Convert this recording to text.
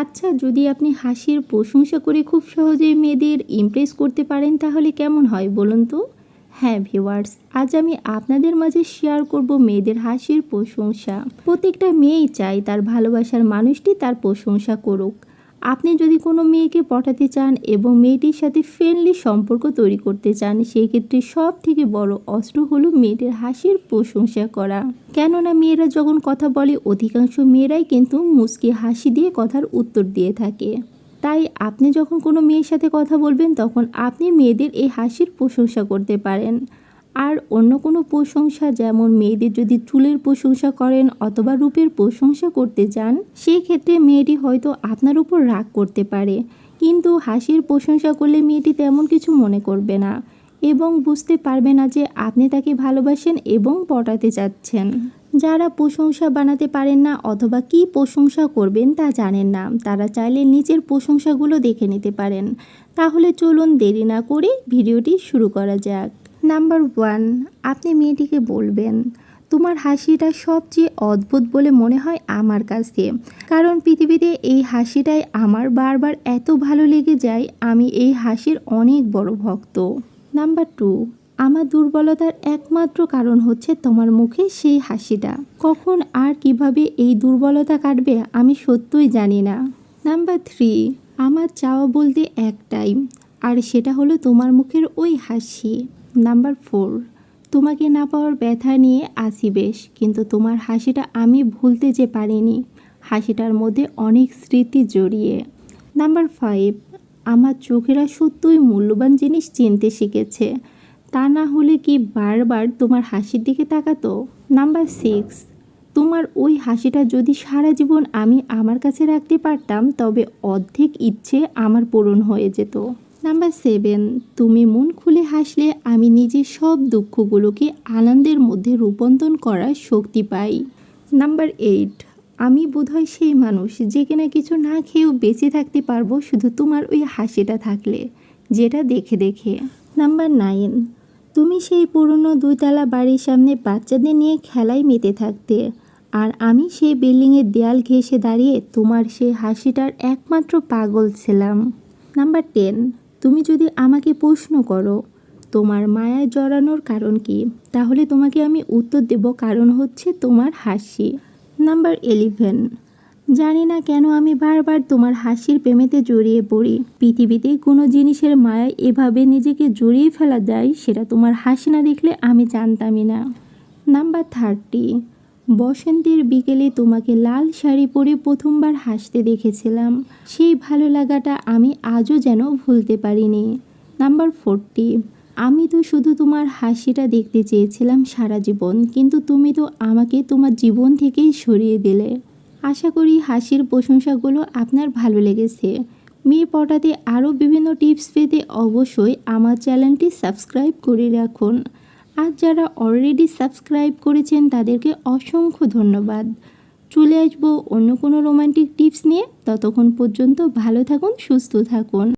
আচ্ছা, যদি আপনি হাসির প্রশংসা করে খুব সহজেই মেয়েদের ইমপ্রেস করতে পারেন তাহলে কেমন হয় বলুন তো? হ্যাঁ ভিউয়ার্স, আজ আমি আপনাদের মাঝে শেয়ার করব মেয়েদের হাসির প্রশংসা। প্রত্যেকটা মেয়েই চায় তার ভালোবাসার মানুষটি তার প্রশংসা করুক। আপনি যদি কোনো মেয়েকে পটাতে চান এবং মেয়েটির সাথে ফ্রেন্ডলি সম্পর্ক তৈরি করতে চান, সেই ক্ষেত্রে সব থেকে বড় অস্ত্র হলো মেয়েদের হাসির প্রশংসা করা। কেননা মেয়েরা যখন কথা বলে অধিকাংশ মেয়েরাই কিন্তু মুচকি হাসি দিয়ে কথার উত্তর দিয়ে থাকে। তাই আপনি যখন কোনো মেয়ের সাথে কথা বলবেন তখন আপনি মেয়েদের এই হাসির প্রশংসা করতে পারেন। আর অন্য কোনো প্রশংসা, যেমন মেয়েদের যদি চুলের প্রশংসা করেন অথবা রূপের প্রশংসা করতে চান, সেই ক্ষেত্রে মেয়েটি হয়তো আপনার উপর রাগ করতে পারে, কিন্তু হাসির প্রশংসা করলে মেয়েটি তেমন কিছু মনে করবে না এবং বুঝতে পারবে না যে আপনি তাকে ভালোবাসেন এবং পটাতে চাচ্ছেন। যারা প্রশংসা বানাতে পারেন না অথবা কি প্রশংসা করবেন তা জানেন না, তারা চাইলে নিচের প্রশংসাগুলো দেখে নিতে পারেন। তাহলে চলুন দেরি না করে ভিডিওটি শুরু করা যাক। নাম্বার 1, আপনি মেয়েটিকে বলবেন, তোমার হাসিটা সবচেয়ে অদ্ভুত বলে মনে হয় আমার কাছে, কারণ পৃথিবীতে এই হাসিটাই আমার বারবার এত ভালো লেগে যায়, আমি এই হাসির অনেক বড় ভক্ত। নাম্বার 2, আমার দুর্বলতার একমাত্র কারণ হচ্ছে তোমার মুখে সেই হাসিটা। কখন আর কিভাবে এই দুর্বলতা কাটবে আমি সত্যই জানি না। নাম্বার 3, আমার চাওয়া বলতে একটাই, আর সেটা হলো তোমার মুখের ওই হাসি। নাম্বার 4, তোমাকে না পাওয়ার ব্যথা নিয়ে আছি বেশ, কিন্তু তোমার হাসিটা আমি ভুলতে যে পারিনি, হাসিটার মধ্যে অনেক স্মৃতি জড়িয়ে। নাম্বার 5, আমার চোখেরা সত্যই মূল্যবান জিনিস চিনতে শিখেছে, তা না হলে কি বারবার তোমার হাসির দিকে তাকাতো। নাম্বার 6, তোমার ওই হাসিটা যদি সারা জীবন আমি আমার কাছে রাখতে পারতাম তবে অর্ধেক ইচ্ছে আমার পূরণ হয়ে যেত। নাম্বার 7, তুমি মন খুলে হাসলে আমি নিজের সব দুঃখগুলোকে আনন্দের মধ্যে রূপান্তর করার শক্তি পাই। নাম্বার 8, আমি বোধহয় সেই মানুষ যে কিনা কিছু না খেয়েও বেঁচে থাকতে পারবো শুধু তোমার ওই হাসিটা থাকলে, যেটা দেখে দেখে। নাম্বার 9, তুমি সেই পুরনো 2 তলা বাড়ির সামনে বাচ্চাদের নিয়ে খেলায় মেতে থাকতে, আর আমি সেই বিল্ডিংয়ের দেয়াল ঘেঁষে দাঁড়িয়ে তোমার সেই হাসিটার একমাত্র পাগল ছিলাম। নাম্বার 10, তুমি যদি আমাকে প্রশ্ন করো তোমার মায়ায় জড়ানোর কারণ কি, তাহলে তোমাকে আমি উত্তর দেব কারণ হচ্ছে তোমার হাসি। নাম্বার 11, জানি না কেন আমি বারবার তোমার হাসির প্রেমেতে জড়িয়ে পড়ি। পৃথিবীতে কোনো জিনিসের মায়ায় এভাবে নিজেকে জড়িয়ে ফেলা যায় সেটা তোমার হাসি না দেখলে আমি জানতামই না। নাম্বার 30, বসন্তের বিকেলে তোমাকে লাল শাড়ি পরে প্রথমবার হাসতে দেখেছিলাম, সেই ভালো লাগাটা আমি আজও যেন ভুলতে পারিনি। নাম্বার 40, আমি তো শুধু তোমার হাসিটা দেখতে চেয়েছিলাম সারা জীবন, কিন্তু তুমি তো আমাকে তোমার জীবন থেকেই সরিয়ে দিলে। আশা করি হাসির প্রশংসাগুলো আপনার ভালো লেগেছে। মেয়ে পটাতে আরও বিভিন্ন টিপস পেতে অবশ্যই আমার চ্যানেলটি সাবস্ক্রাইব করে রাখুন। আর যারা অলরেডি সাবস্ক্রাইব করেছেন তাদেরকে অসংখ্য ধন্যবাদ। চলে আসবো অন্য কোনো রোমান্টিক টিপস নিয়ে, ততক্ষণ পর্যন্ত ভালো থাকুন, সুস্থ থাকুন।